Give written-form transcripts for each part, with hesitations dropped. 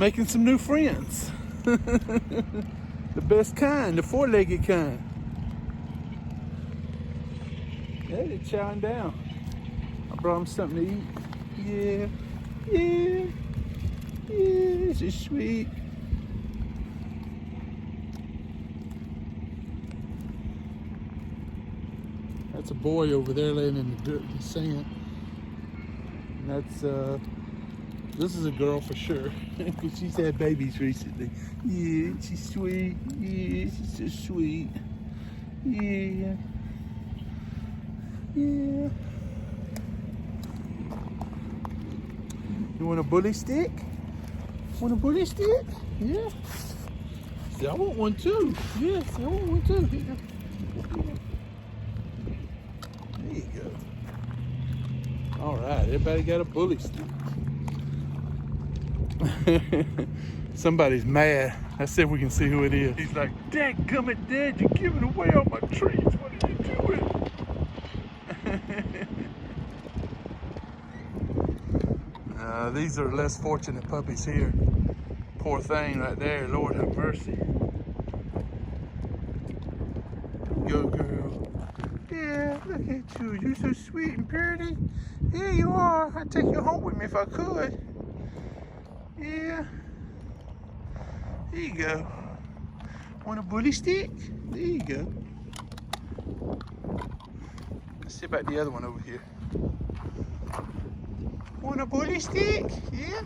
Making some new friends. The best kind, the four-legged kind. Yeah, they're chowing down. I brought them something to eat. Yeah, yeah, yeah, this is sweet. That's a boy over there laying in the dirt and sand. And that's, this is a girl for sure. Because she's had babies recently. Yeah, she's sweet. Yeah, she's so sweet. Yeah. Yeah. You want a bully stick? Want a bully stick? Yeah. See, I want one too. Yeah, see, I want one too. Here you go. All right, everybody got a bully stick. Somebody's mad. Let's see if we can see who it is. He's like, "Dadgummit, Dad, you're giving away all my treats. What are you doing?" These are less fortunate puppies here. Poor thing right there. Lord have mercy. Go, girl. Yeah, look at you. You're so sweet and pretty. Yeah, you are. I'd take you home with me if I could. Yeah. There you go. Want a bully stick? There you go. Let's see about the other one over here. Want a bully stick? Yeah.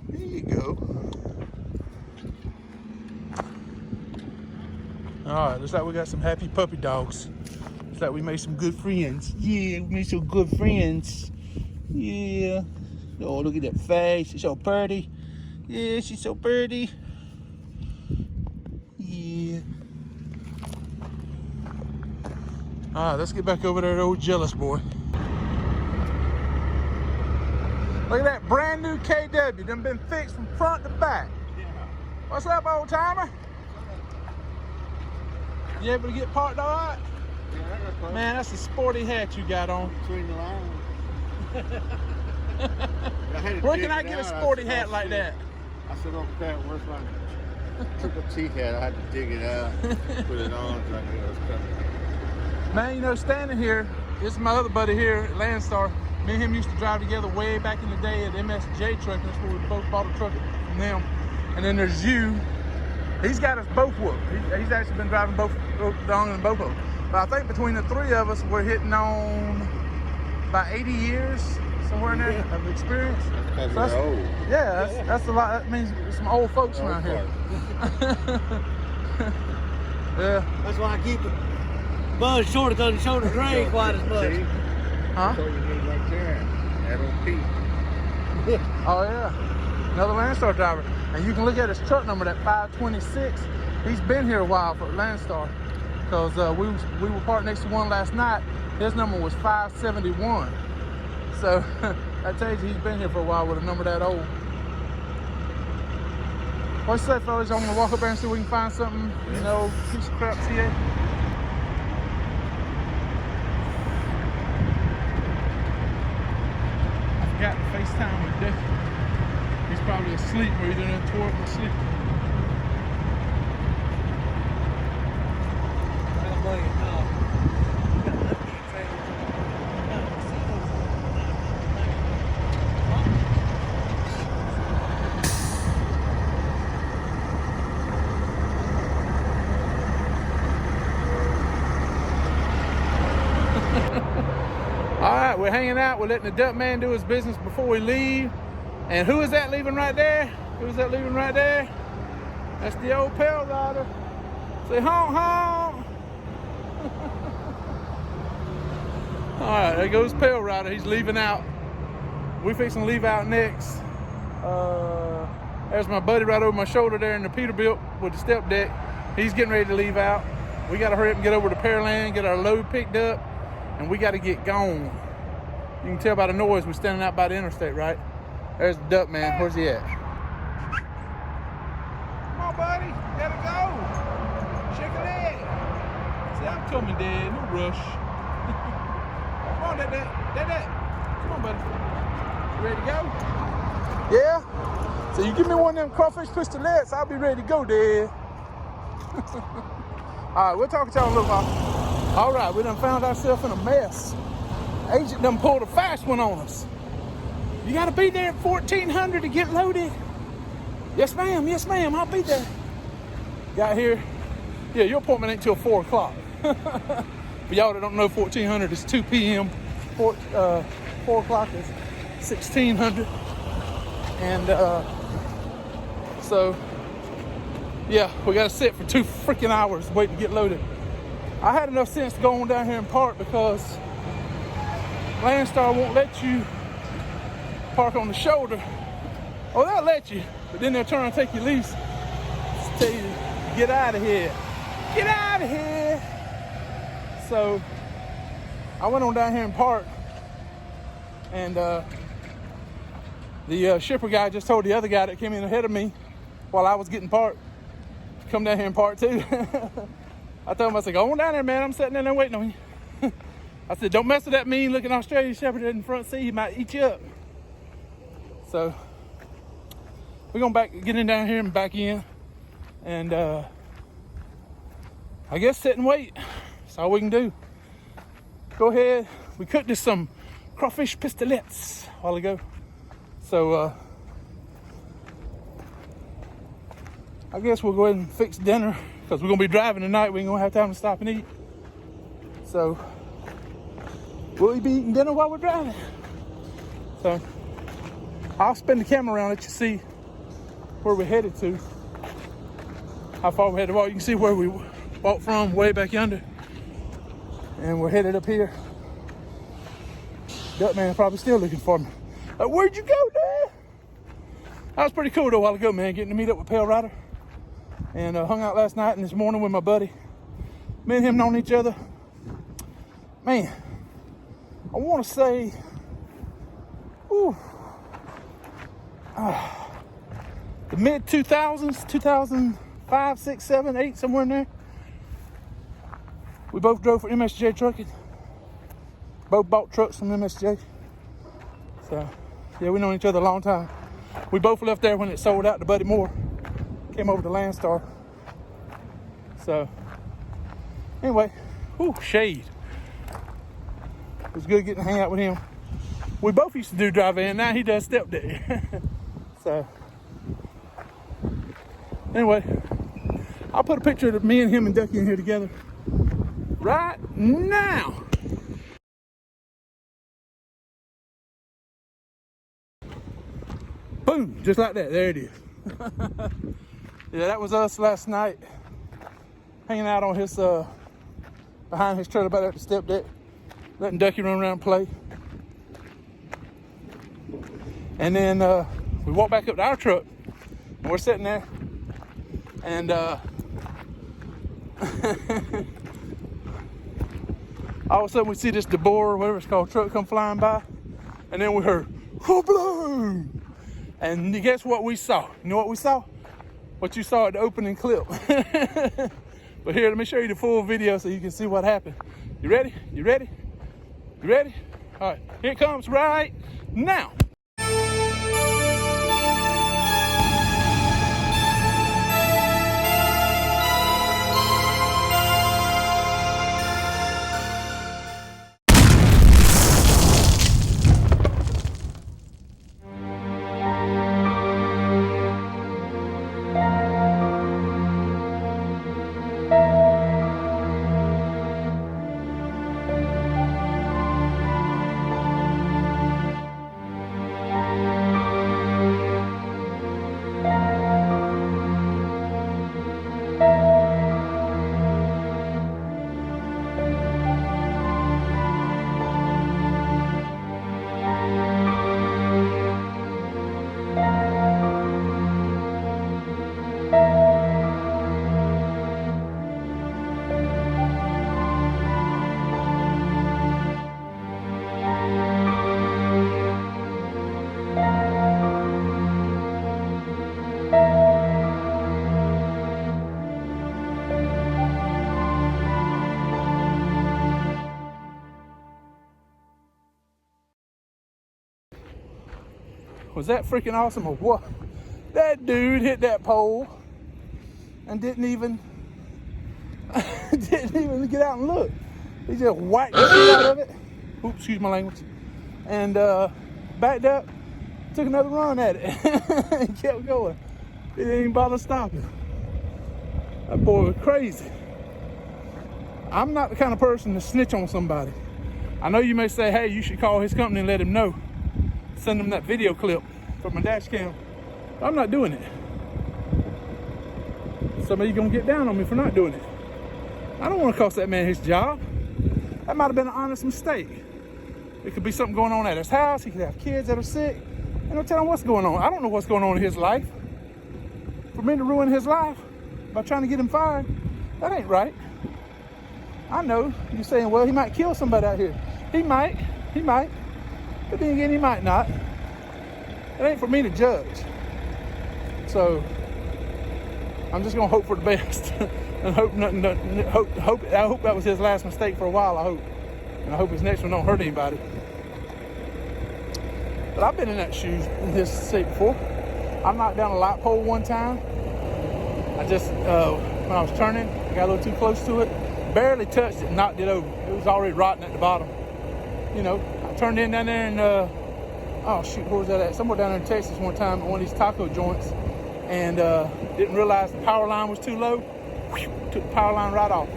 There you go. Alright, looks like we got some happy puppy dogs. Looks like we made some good friends. Yeah, we made some good friends. Yeah. Oh, look at that face. She's so pretty. Yeah, she's so pretty. Yeah. Alright, let's get back over there to old jealous boy. Look at that brand new KW. Done been fixed from front to back. Yeah. What's up, old timer? You able to get parked all right? Yeah, man, that's a sporty hat you got on. Between the lines. Where can I get a sporty hat like that? I said, okay, where's my triple T hat? I had to dig it out, put it on, so I knew it was coming. Man, you know, standing here, this is my other buddy here at Landstar. Me and him used to drive together way back in the day at MSJ Trucking. That's where we both bought a truck from them. And then there's you. He's got us both whooped. He's actually been driving both long and both of them. But I think between the three of us, we're hitting on about 80 years, somewhere in there, of experience. That's because we're old. Yeah, that's a lot. That means some old folks around here. Yeah. That's why I keep the buzz shorter so the shoulders ain't quite as much. Huh? So you need right there. That old Pete. Oh yeah, another Landstar driver. And you can look at his truck number, that 526. He's been here a while for Landstar. Because we were parked next to one last night. His number was 571. So that tells you he's been here for a while with a number that old. What you say, fellas? I'm gonna walk up there and see if we can find something, you know, piece of crap here. Got to FaceTime with Dick. He's probably asleep or either in a toilet or asleep. Alright, we're hanging out. We're letting the duck man do his business before we leave. And who is that leaving right there? Who is that leaving right there? That's the old Palerider. Say honk honk. Alright, there goes Palerider. He's leaving out. We're fixing to leave out next. There's my buddy right over my shoulder there in the Peterbilt with the step deck. He's getting ready to leave out. We got to hurry up and get over to Pearland, get our load picked up, and we got to get gone. You can tell by the noise we're standing out by the interstate, right? There's the duck man. Where's he at? Come on, buddy. Gotta go. Shake a leg. See, I'm coming, Dad. No rush. Come on, Dad. Come on, buddy. You ready to go? Yeah? So you give me one of them crawfish pistolets, I'll be ready to go there. All right, we'll talk to y'all in a little while. All right, we done found ourselves in a mess. Agent done pulled a fast one on us. You gotta be there at 1400 to get loaded. Yes, ma'am, I'll be there. Got here. Yeah, your appointment ain't till 4 o'clock. For y'all that don't know, 1400 is 2 p.m. 4 o'clock is 1600. And so, yeah, we gotta sit for 2 freaking hours waiting to get loaded. I had enough sense to go on down here and park because Landstar won't let you park on the shoulder. Oh, they'll let you, but then they'll turn around and take your lease. Just tell you, get out of here. Get out of here. So I went on down here and parked, and the shipper guy just told the other guy that came in ahead of me while I was getting parked to come down here and park too. I told him, I said, go on down there, man. I'm sitting down there waiting on you. I said, don't mess with that mean looking Australian shepherd in the front seat. He might eat you up. So we're gonna get in down here and back in, and I guess sit and wait. That's all we can do. Go ahead. We cooked us some crawfish pistolets a while ago. So I guess we'll go ahead and fix dinner because we're gonna be driving tonight. We ain't gonna have time to stop and eat. So we'll be eating dinner while we're driving. So I'll spin the camera around, let you see where we're headed to. How far we had to walk. You can see where we walked from, way back yonder. And we're headed up here. Duckman probably still looking for me. Where'd you go, Dad? That was pretty cool though a while ago, man, getting to meet up with Palerider. And hung out last night and this morning with my buddy. Me and him known each other. Man, I want to say, the mid 2000s, 2005, 6, 7, 8, somewhere in there. We both drove for MSJ Trucking. Both bought trucks from MSJ. So, yeah, we known each other a long time. We both left there when it sold out to Buddy Moore. Came over to Landstar. So, anyway, shade. It was good getting to hang out with him. We both used to do drive in, now he does step day. So, anyway, I'll put a picture of me and him and Ducky in here together right now. Boom, just like that, there it is. Yeah, that was us last night, hanging out on his, behind his trailer back there at the step deck, letting Ducky run around and play. And then we walked back up to our truck, and we're sitting there, and all of a sudden we see this DeBoer, or whatever it's called, truck come flying by, and then we heard, bloom! And guess what we saw? You know what we saw? What you saw at the opening clip. But here, let me show you the full video so you can see what happened. You ready? You ready? You ready? All right, here it comes right now. was that freaking awesome or what? That dude hit that pole and didn't even get out and look. He just whacked the shit out of it. Oops, excuse my language. And backed up, took another run at it, and kept going. He didn't even bother stopping. That boy was crazy. I'm not the kind of person to snitch on somebody. I know you may say, hey, you should call his company and let him know. Send him that video clip from my dash cam. I'm not doing it. Somebody's gonna get down on me for not doing it. I don't want to cost that man his job. That might have been an honest mistake. It could be something going on at his house. He could have kids that are sick. And don't tell him what's going on. I don't know what's going on in his life. For me to ruin his life by trying to get him fired, that ain't right. I know you're saying, well, he might kill somebody out here. He might. But then again, he might not. It ain't for me to judge. So I'm just gonna hope for the best and hope nothing. I hope that was his last mistake for a while. I hope, and I hope his next one don't hurt anybody. But I've been in that shoes in his seat before. I knocked down a light pole one time. I just when I was turning, I got a little too close to it, barely touched it, and knocked it over. It was already rotting at the bottom. You know, I turned in down there and oh shoot, where was that at? Somewhere down there in Texas one time at one of these taco joints, and didn't realize the power line was too low. Took the power line right off.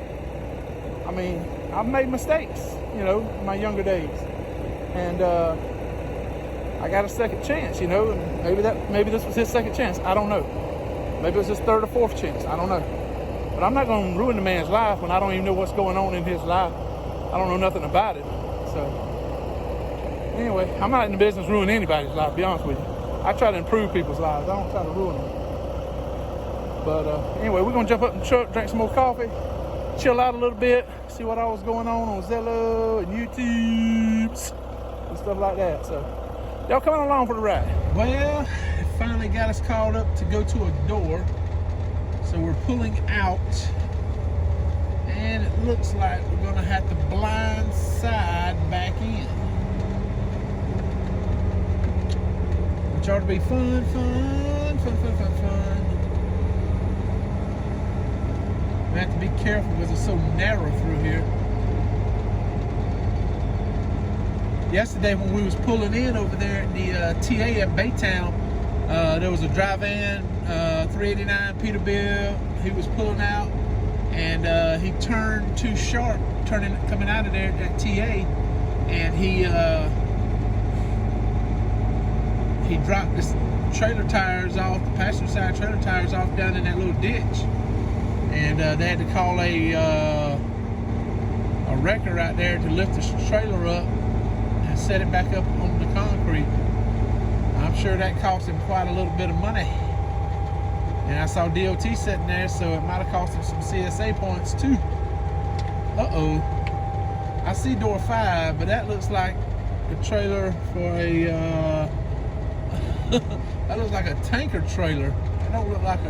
I mean, I've made mistakes, you know, in my younger days, and I got a second chance, you know, and maybe this was his second chance. I don't know. Maybe it was his third or fourth chance. I don't know. But I'm not going to ruin the man's life when I don't even know what's going on in his life. I don't know nothing about it. So anyway, I'm not in the business ruining anybody's life, to be honest with you. I try to improve people's lives. I don't try to ruin them. But anyway, we're going to jump up in the truck, drink some more coffee, chill out a little bit, see what all was going on Zello and YouTubes and stuff like that. So y'all coming along for the ride. Well, it finally got us called up to go to a door. So we're pulling out, and it looks like we're gonna have to blindside back in. Which ought to be fun. We have to be careful because it's so narrow through here. Yesterday when we was pulling in over there at the TA at Baytown, there was a dry van, 389 Peterbilt. He was pulling out, and he turned too sharp, coming out of there at TA, and he dropped his trailer tires off, the passenger side trailer tires off down in that little ditch, and they had to call a wrecker right there to lift the trailer up and set it back up on the concrete. I'm sure that cost him quite a little bit of money. And I saw DOT sitting there, so it might have cost him some CSA points too. Uh-oh. I see door 5, but that looks like the trailer for a, that looks like a tanker trailer. That don't look like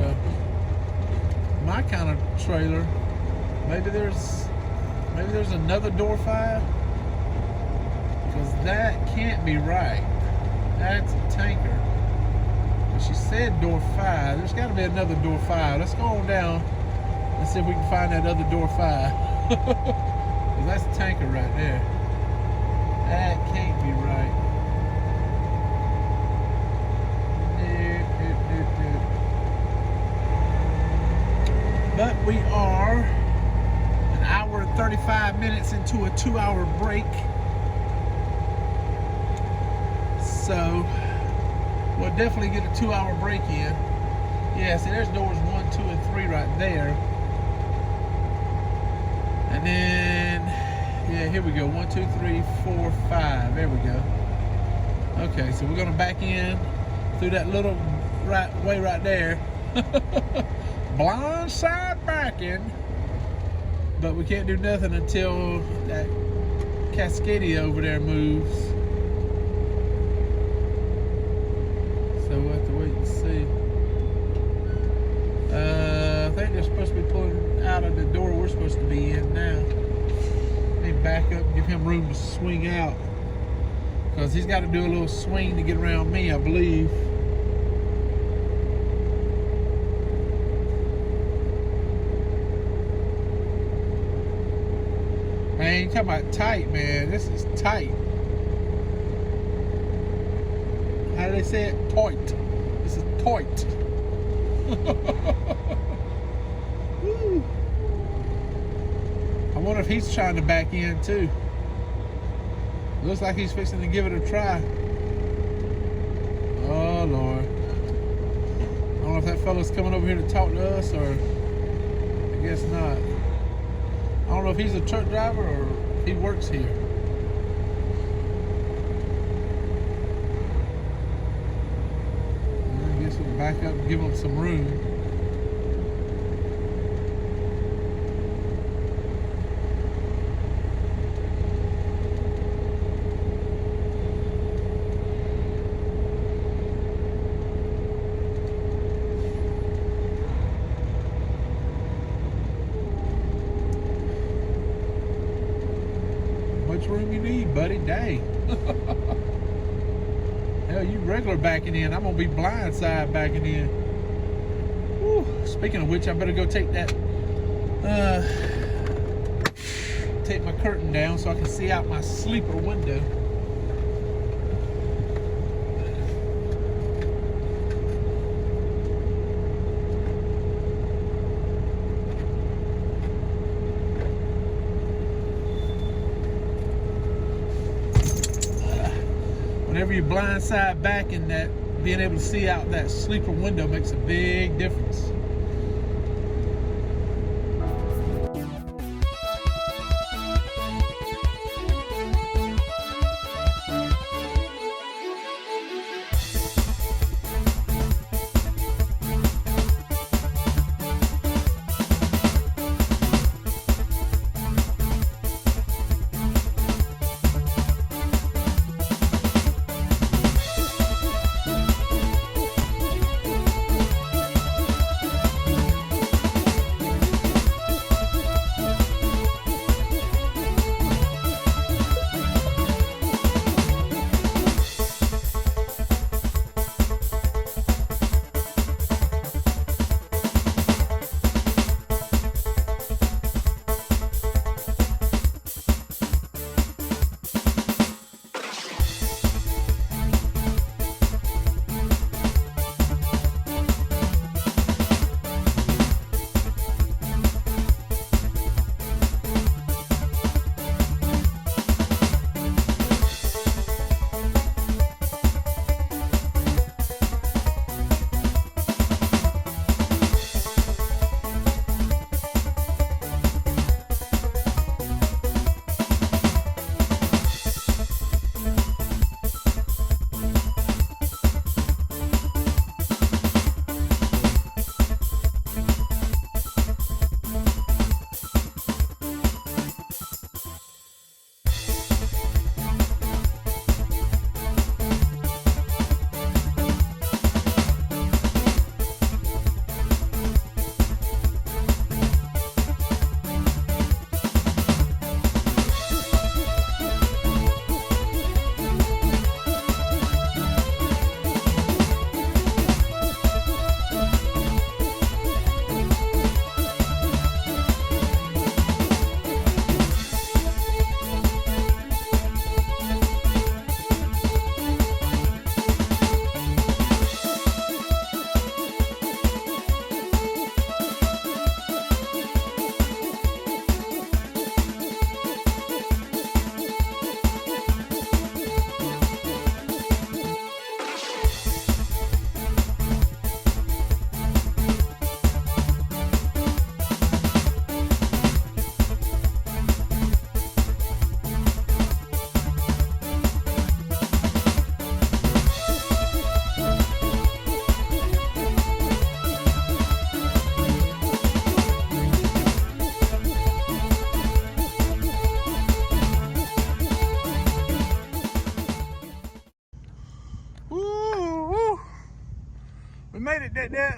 my kind of trailer. Maybe there's another door 5. Because that can't be right. That's a tanker. But she said door 5. There's got to be another door 5. Let's go on down and see if we can find that other door 5. Because that's a tanker right there. That can't be right. But we are an hour and 35 minutes into a 2-hour break. So we'll definitely get a 2-hour break in. Yeah, see there's doors 1, 2, and 3 right there. And then, yeah, here we go. 1, 2, 3, 4, 5. There we go. Okay, so we're gonna back in through that little way right there. Blindside backing. But we can't do nothing until that Cascadia over there moves. So we'll have to wait and see. I think they're supposed to be pulling out of the door we're supposed to be in now. They back up and give him room to swing out. because he's got to do a little swing to get around me, I believe. Man, you talking about tight, man. This is tight. How do they say it? Tight. This is tight. Woo. I wonder if he's trying to back in too. Looks like he's fixing to give it a try. Oh Lord. I don't know if that fella's coming over here to talk to us, or I guess not. I don't know if he's a truck driver or if he works here. I guess we'll back up and give him some room. Room you need, buddy. Dang. Hell, you regular backing in. I'm gonna be blindside backing in. Whew. Speaking of which, I better go take that take my curtain down so I can see out my sleeper window. Whenever you blindside back in that, being able to see out that sleeper window makes a big difference.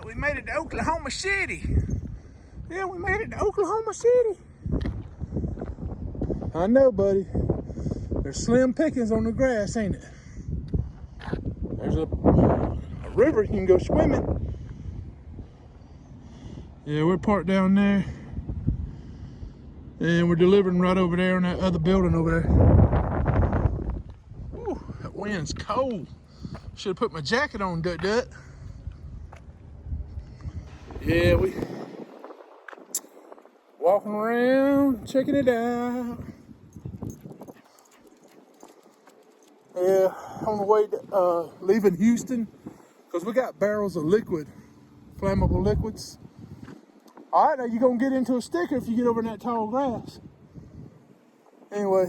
We made it to Oklahoma City. Yeah, we made it to Oklahoma City. I know, buddy. There's slim pickings on the grass, ain't it? There's a river you can go swimming. Yeah, we're parked down there. And we're delivering right over there in that other building over there. Ooh, that wind's cold. Should have put my jacket on, Dut. Yeah, we walking around, checking it out. Yeah, on the way to, leaving Houston, because we got barrels of liquid, flammable liquids. All right, now you're gonna get into a sticker if you get over in that tall grass. Anyway,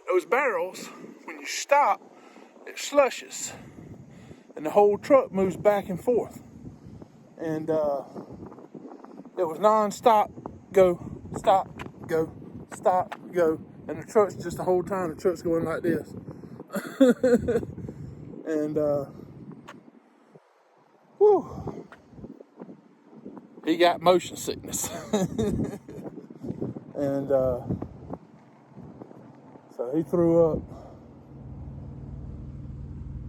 those barrels, when you stop, it slushes, and the whole truck moves back and forth. And it was non-stop, go, stop, go, stop, go. And the truck's just the whole time, the truck's going like this. And, whew. He got motion sickness. And so he threw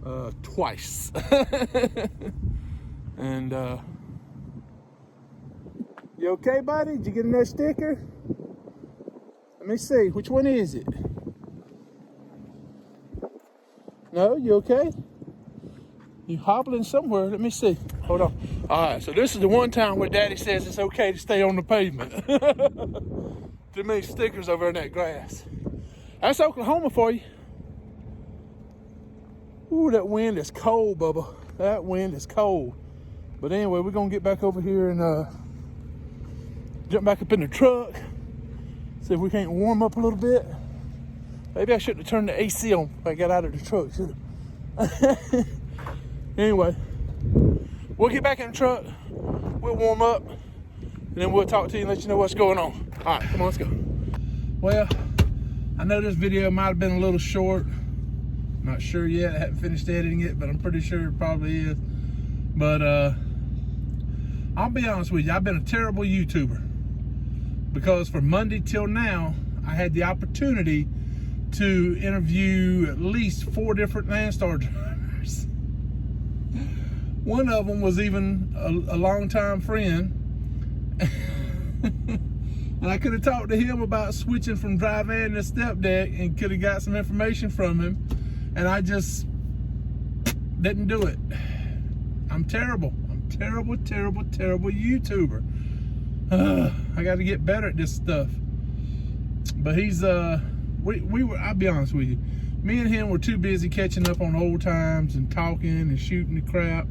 up twice. And you okay, buddy? Did you get another sticker? Let me see, which one is it? No, you okay? You hobbling somewhere, let me see. Hold on. All right, so this is the one time where Daddy says it's okay to stay on the pavement. Too many stickers over in that grass. That's Oklahoma for you. Ooh, that wind is cold, Bubba. That wind is cold. But anyway, we're gonna get back over here and jump back up in the truck. See if we can't warm up a little bit. Maybe I shouldn't have turned the AC on when I got out of the truck, should have. Anyway, we'll get back in the truck, we'll warm up, and then we'll talk to you and let you know what's going on. All right, come on, let's go. Well, I know this video might have been a little short. Not sure yet, I haven't finished editing it, but I'm pretty sure it probably is. But I'll be honest with you, I've been a terrible YouTuber. Because from Monday till now, I had the opportunity to interview at least 4 different Landstar drivers. One of them was even a longtime friend. And I could have talked to him about switching from dry van to step deck and could have got some information from him. And I just didn't do it. I'm terrible. I'm terrible YouTuber. I got to get better at this stuff. But he's we were, I'll be honest with you, me and him were too busy catching up on old times and talking and shooting the crap,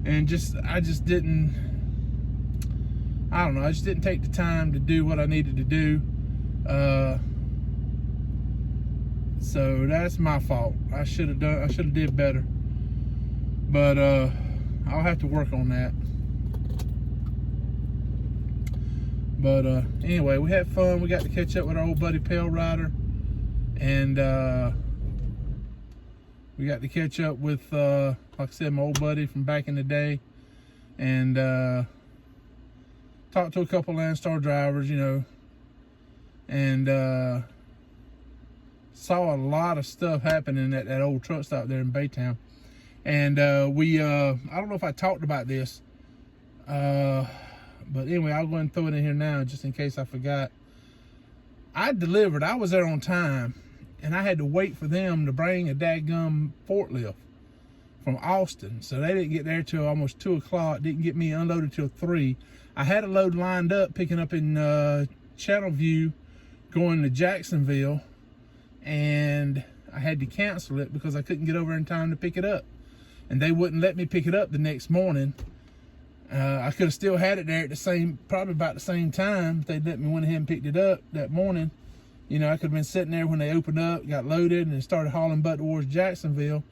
and I just didn't take the time to do what I needed to do. So that's my fault. I should have did better. But I'll have to work on that. But anyway, we had fun. We got to catch up with our old buddy Palerider, and we got to catch up with, like I said, my old buddy from back in the day, and talked to a couple Landstar drivers, you know, and saw a lot of stuff happening at that old truck stop there in Baytown. And we, I don't know if I talked about this, but anyway, I'll go ahead and throw it in here now just in case I forgot. I was there on time, and I had to wait for them to bring a dadgum forklift from Austin. So they didn't get there till almost 2 o'clock, didn't get me unloaded till 3. I had a load lined up, picking up in Channelview, going to Jacksonville, and I had to cancel it because I couldn't get over in time to pick it up. And they wouldn't let me pick it up the next morning. I could have still had it there at probably about the same time. If they'd let me went ahead and picked it up that morning. You know, I could have been sitting there when they opened up, got loaded, and started hauling butt towards Jacksonville.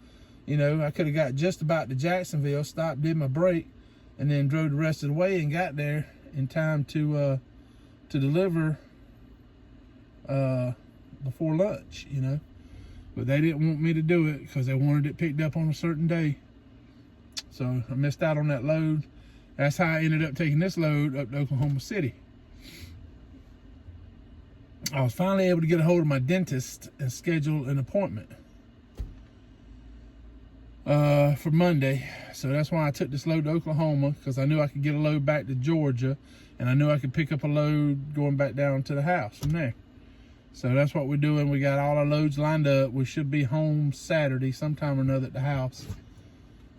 You know, I could have got just about to Jacksonville, stopped, did my break, and then drove the rest of the way and got there in time to deliver before lunch, you know. But they didn't want me to do it because they wanted it picked up on a certain day. So I missed out on that load. That's how I ended up taking this load up to Oklahoma City. I was finally able to get a hold of my dentist and schedule an appointment for Monday. So that's why I took this load to Oklahoma, because I knew I could get a load back to Georgia, and I knew I could pick up a load going back down to the house from there. So that's what we're doing. We got all our loads lined up. We should be home Saturday sometime or another at the house.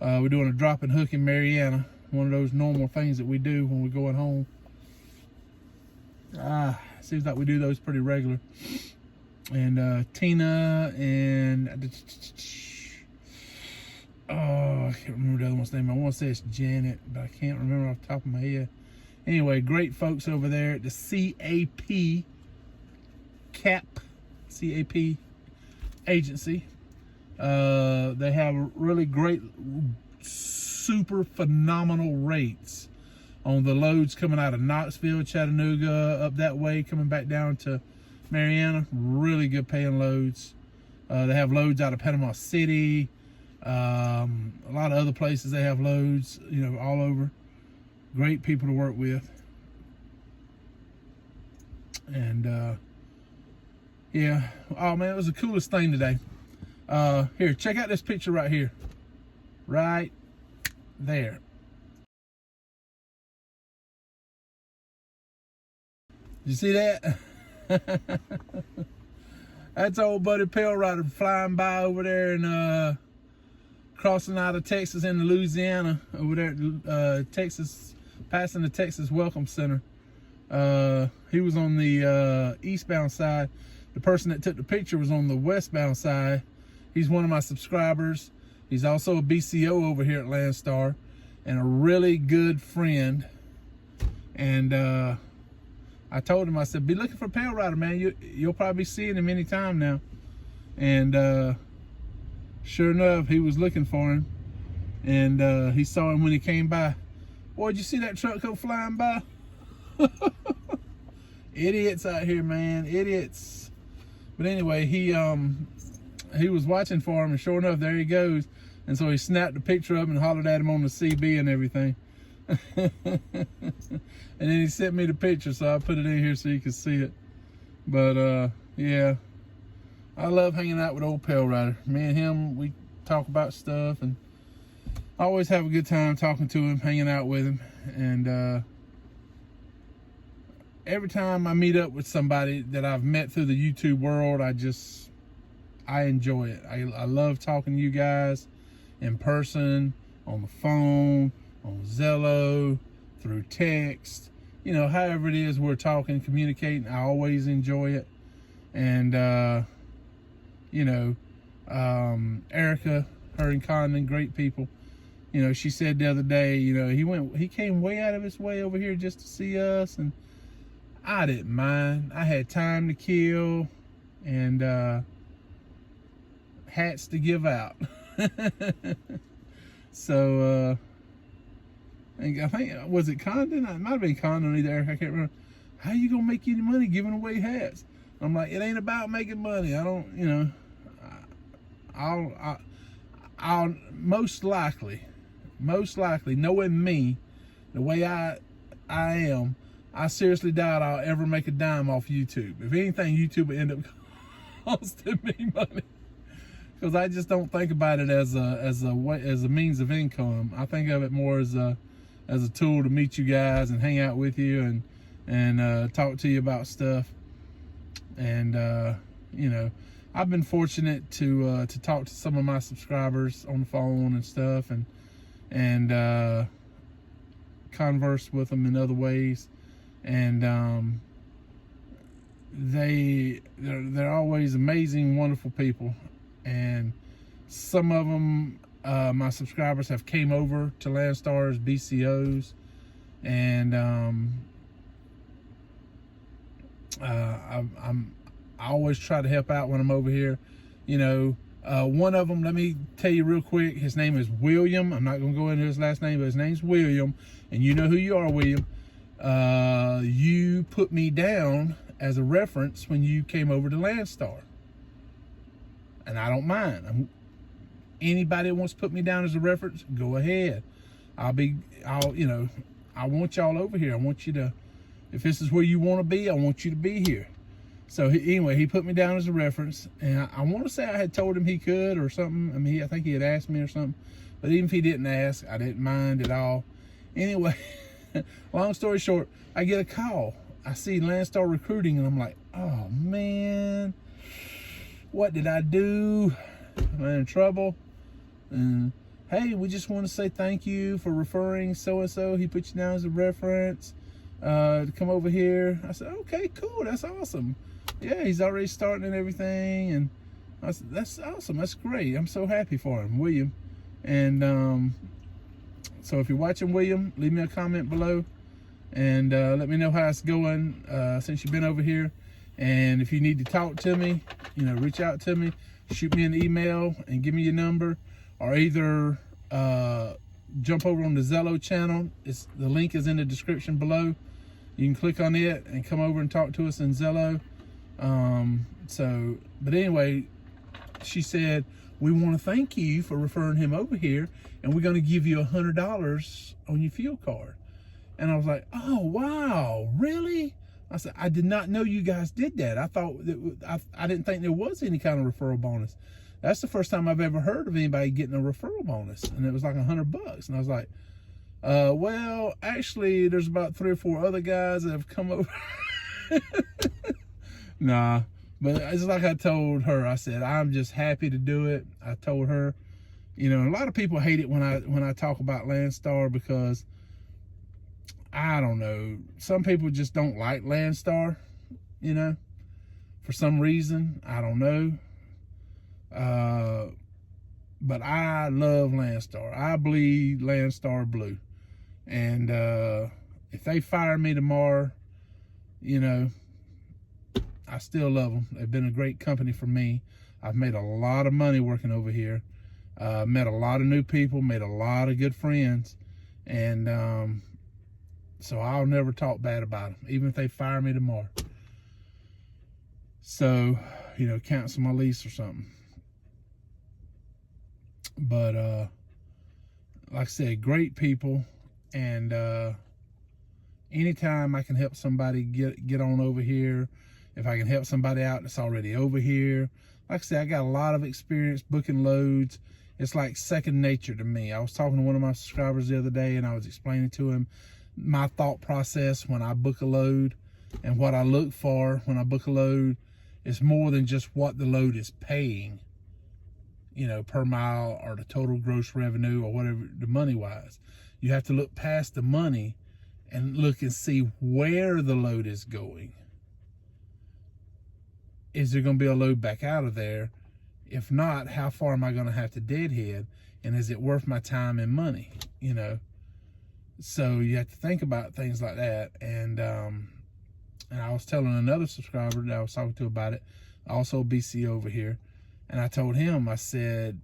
We're doing a drop and hook in Mariana, one of those normal things that we do when we're going home. Seems like we do those pretty regular. And Tina and I can't remember the other one's name. I want to say it's Janet, but I can't remember off the top of my head. Anyway, great folks over there at the CAP agency. They have really great, super phenomenal rates on the loads coming out of Knoxville, Chattanooga, up that way, coming back down to Mariana. Really good paying loads. They have loads out of Panama City, a lot of other places they have loads, you know, all over. Great people to work with. And yeah, oh man, it was the coolest thing today. Here, check out this picture right here. Right there. You see that? That's old buddy Palerider flying by over there and crossing out of Texas into Louisiana over there at Texas, passing the Texas Welcome Center. He was on the eastbound side. The person that took the picture was on the westbound side. He's one of my subscribers. He's also a BCO over here at Landstar and a really good friend. And I told him, I said, be looking for Palerider, man. You'll probably be seeing him anytime now. And sure enough, he was looking for him. And he saw him when he came by. Boy, did you see that truck go flying by? Idiots out here, man, idiots. But anyway, he was watching for him, and sure enough, there he goes. And so he snapped the picture up and hollered at him on the CB and everything. And then he sent me the picture, so I put it in here so you can see it. But yeah, I love hanging out with old Palerider. Me and him, we talk about stuff, and I always have a good time talking to him, hanging out with him. And every time I meet up with somebody that I've met through the YouTube world, I enjoy it. I love talking to you guys in person, on the phone, on Zello, through text, you know, however it is we're talking, communicating. I always enjoy it. And you know, Erica, her and Condon, great people. You know, she said the other day, you know, he came way out of his way over here just to see us, and I didn't mind. I had time to kill and hats to give out. So I think, was it Condon? It might have been Condon either. I can't remember. How you gonna make any money giving away hats? I'm like, it ain't about making money. I don't, you know, I'll most likely, knowing me, the way I am, I seriously doubt I'll ever make a dime off YouTube. If anything, YouTube will end up costing me money, because I just don't think about it as a means of income. I think of it more as a tool to meet you guys and hang out with you and talk to you about stuff. And you know, I've been fortunate to talk to some of my subscribers on the phone and stuff, and converse with them in other ways. And they're always amazing, wonderful people. And some of them, my subscribers, have came over to Landstar as BCOs, and I always try to help out when I'm over here. You know, one of them, let me tell you real quick, his name is William. I'm not gonna go into his last name, but his name's William, and you know who you are, William. You put me down as a reference when you came over to Landstar, and I don't mind. Anybody that wants to put me down as a reference, go ahead. You know, I want y'all over here. I want you to, if this is where you want to be, I want you to be here. So anyway, he put me down as a reference, and I want to say I had told him he could or something. I mean, I think he had asked me or something, but even if he didn't ask, I didn't mind at all. Anyway, long story short, I get a call. I see Landstar recruiting, and I'm like, oh man, what did I do? Am I in trouble? And hey, we just want to say thank you for referring so-and-so. He put you down as a reference to come over here. I said, okay, cool, that's awesome. Yeah, he's already starting and everything, and I said, that's awesome, that's great. I'm so happy for him, William. And so if you're watching, William, leave me a comment below and let me know how it's going since you've been over here. And if you need to talk to me, you know, reach out to me, shoot me an email and give me your number, or either jump over on the Zello channel. The link is in the description below. You can click on it and come over and talk to us in Zello. But anyway, she said, we want to thank you for referring him over here, and we're going to give you $100 on your fuel card. And I was like, oh, wow, really? I said, I did not know you guys did that. I thought that I didn't think there was any kind of referral bonus. That's the first time I've ever heard of anybody getting a referral bonus, and it was like $100. And I was like, well, actually, there's about 3 or 4 other guys that have come over. Nah, but it's like I told her. I said, I'm just happy to do it. I told her, you know, a lot of people hate it when I talk about Landstar because, I don't know, some people just don't like Landstar, you know, for some reason. I don't know. But I love Landstar. I bleed Landstar blue. And if they fire me tomorrow, you know, I still love them. They've been a great company for me. I've made a lot of money working over here. Met a lot of new people, made a lot of good friends. And so I'll never talk bad about them, even if they fire me tomorrow. So, you know, cancel my lease or something. But like I said, great people. And anytime I can help somebody get on over here, if I can help somebody out that's already over here, like I said, I got a lot of experience booking loads. It's like second nature to me. I was talking to one of my subscribers the other day, and I was explaining to him my thought process when I book a load, and what I look for when I book a load is more than just what the load is paying, you know, per mile, or the total gross revenue, or whatever, the money wise. You have to look past the money and look and see where the load is going. Is there going to be a load back out of there? If not, how far am I going to have to deadhead? And is it worth my time and money? You know, so you have to think about things like that. And I was telling another subscriber that I was talking to about it, also BC over here, and I told him, I said,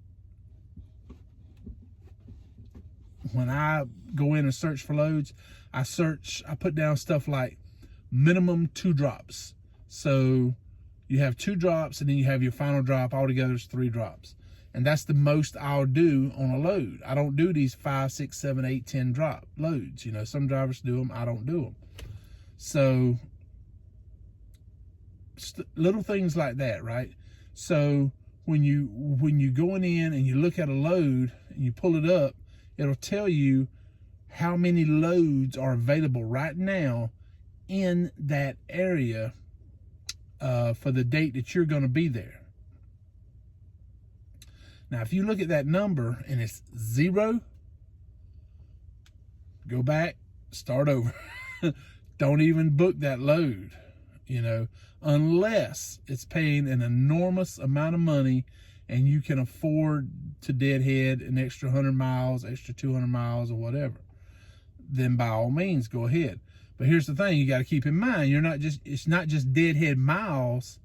when I go in and search for loads, I put down stuff like minimum 2 drops. So you have 2 drops, and then you have your final drop. Altogether it's 3 drops. And that's the most I'll do on a load. I don't do these 5, 6, 7, 8, 10 drop loads. You know, some drivers do them, I don't do them. So little things like that, right? So when you going in and you look at a load and you pull it up, it'll tell you how many loads are available right now in that area for the date that you're going to be there. Now, if you look at that number and it's 0, go back, start over. Don't even book that load, you know, unless it's paying an enormous amount of money and you can afford to deadhead an extra 100 miles, extra 200 miles, or whatever. Then by all means, go ahead. But here's the thing: you got to keep in mind, it's not just deadhead miles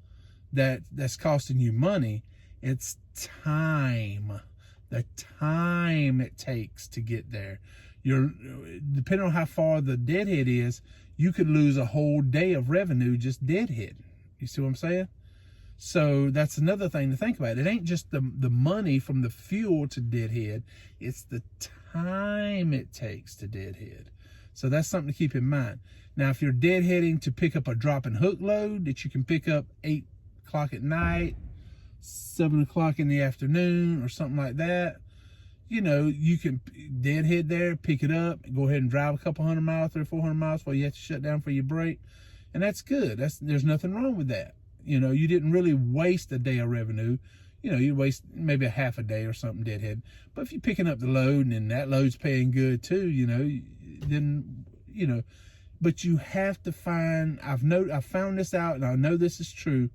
that's costing you money. It's time, the time it takes to get there. Depending on how far the deadhead is, you could lose a whole day of revenue just deadhead. You see what I'm saying? So that's another thing to think about. It ain't just the money from the fuel to deadhead, it's the time it takes to deadhead. So that's something to keep in mind. Now, if you're deadheading to pick up a drop and hook load that you can pick up 8 o'clock at night, 7 o'clock in the afternoon, or something like that, you know, you can deadhead there, pick it up, go ahead and drive a couple 100 miles, 300 or 400 miles before you have to shut down for your break. And that's good. There's nothing wrong with that. You know, you didn't really waste a day of revenue. You know, you waste maybe a half a day or something deadhead. But if you're picking up the load and that load's paying good too, you know, then, you know, but you have to find, I've found this out, and I know this is true.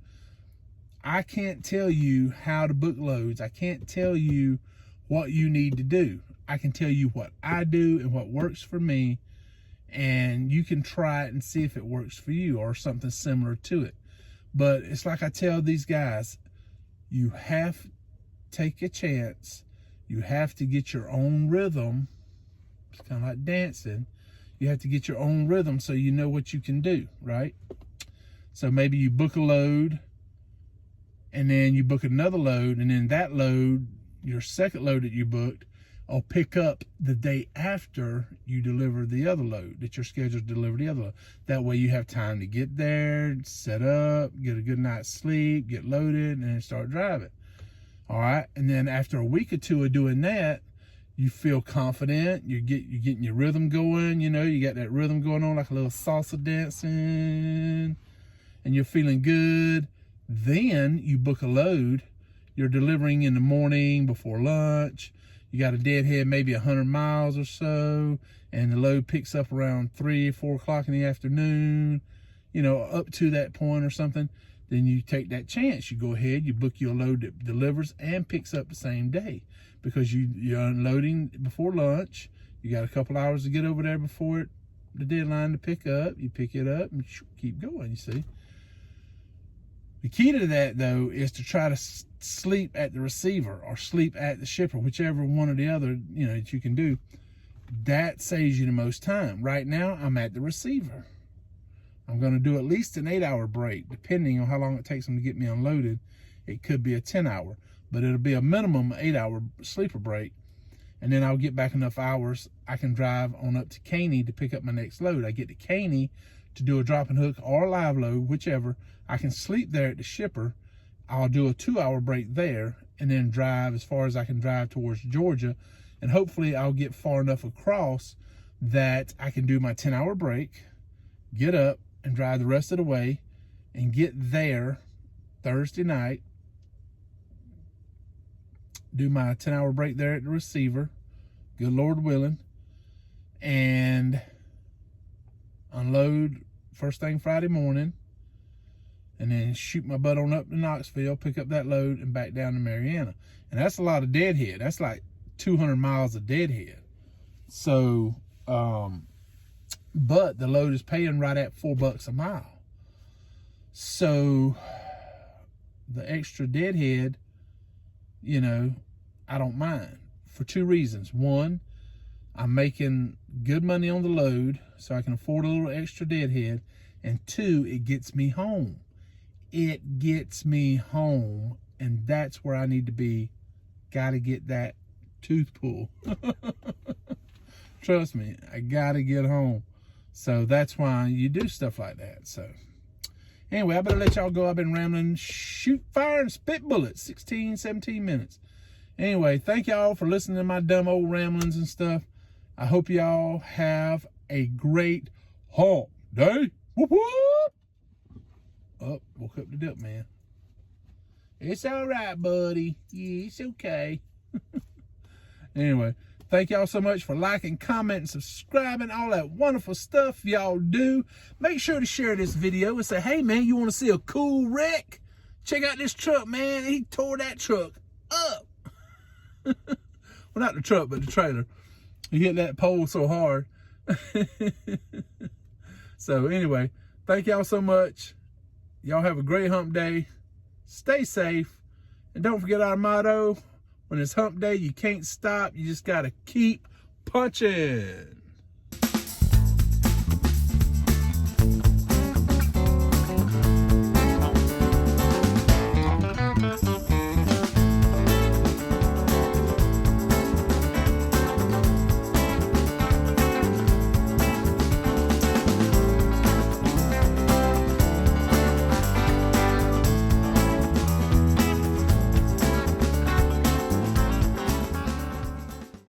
I can't tell you how to book loads. I can't tell you what you need to do. I can tell you what I do and what works for me, and you can try it and see if it works for you or something similar to it. But it's like I tell these guys, you have to take a chance. You have to get your own rhythm. It's kind of like dancing. You have to get your own rhythm so you know what you can do, right? So maybe you book a load, and then you book another load, and then that load, your second load that you booked, will pick up the day after you deliver the other load, that you're scheduled to deliver the other load. That way you have time to get there, set up, get a good night's sleep, get loaded, and then start driving. All right, and then after a week or two of doing that, you feel confident, you're getting your rhythm going, you know, you got that rhythm going on like a little salsa dancing, and you're feeling good. Then you book a load, you're delivering in the morning before lunch, you got a deadhead maybe 100 miles or so, and the load picks up around 3 or 4 o'clock in the afternoon, you know, up to that point or something. Then you take that chance. You go ahead, you book your load that delivers and picks up the same day, because you're unloading before lunch. You got a couple hours to get over there before the deadline to pick up. You pick it up and keep going, you see. The key to that, though, is to try to sleep at the receiver or sleep at the shipper, whichever one or the other, you know, that you can do. That saves you the most time. Right now, I'm at the receiver. I'm going to do at least an 8-hour break, depending on how long it takes them to get me unloaded. It could be a 10-hour, but it'll be a minimum 8-hour sleeper break. And then I'll get back enough hours, I can drive on up to Caney to pick up my next load. I get to Caney to do a drop and hook or a live load, whichever. I can sleep there at the shipper. I'll do a 2-hour break there, and then drive as far as I can drive towards Georgia. And hopefully I'll get far enough across that I can do my 10-hour break, get up and drive the rest of the way, and get there Thursday night, do my 10-hour break there at the receiver, good Lord willing, and unload first thing Friday morning, and then shoot my butt on up to Knoxville, pick up that load, and back down to Marianna. And that's a lot of deadhead. That's like 200 miles of deadhead. So, but the load is paying right at $4 a mile. So the extra deadhead, you know, I don't mind for 2 reasons. One, I'm making good money on the load, so I can afford a little extra deadhead. And 2, it gets me home. It gets me home, and that's where I need to be. Got to get that tooth pull. Trust me, I got to get home. So that's why you do stuff like that. So anyway, I better let y'all go. I've been rambling, shoot fire and spit bullets, 16, 17 minutes. Anyway, thank y'all for listening to my dumb old ramblings and stuff. I hope y'all have a great hump day. Whoop, whoop. Oh, woke up the dip, man. It's all right, buddy. Yeah, it's okay. Anyway, thank y'all so much for liking, commenting, subscribing, all that wonderful stuff y'all do. Make sure to share this video and say, hey, man, you want to see a cool wreck? Check out this truck, man. He tore that truck up. Well, not the truck, but the trailer. He hit that pole so hard. So anyway, thank y'all so much. Y'all have a great hump day. Stay safe. And don't forget our motto. When it's hump day, you can't stop. You just got to keep punching.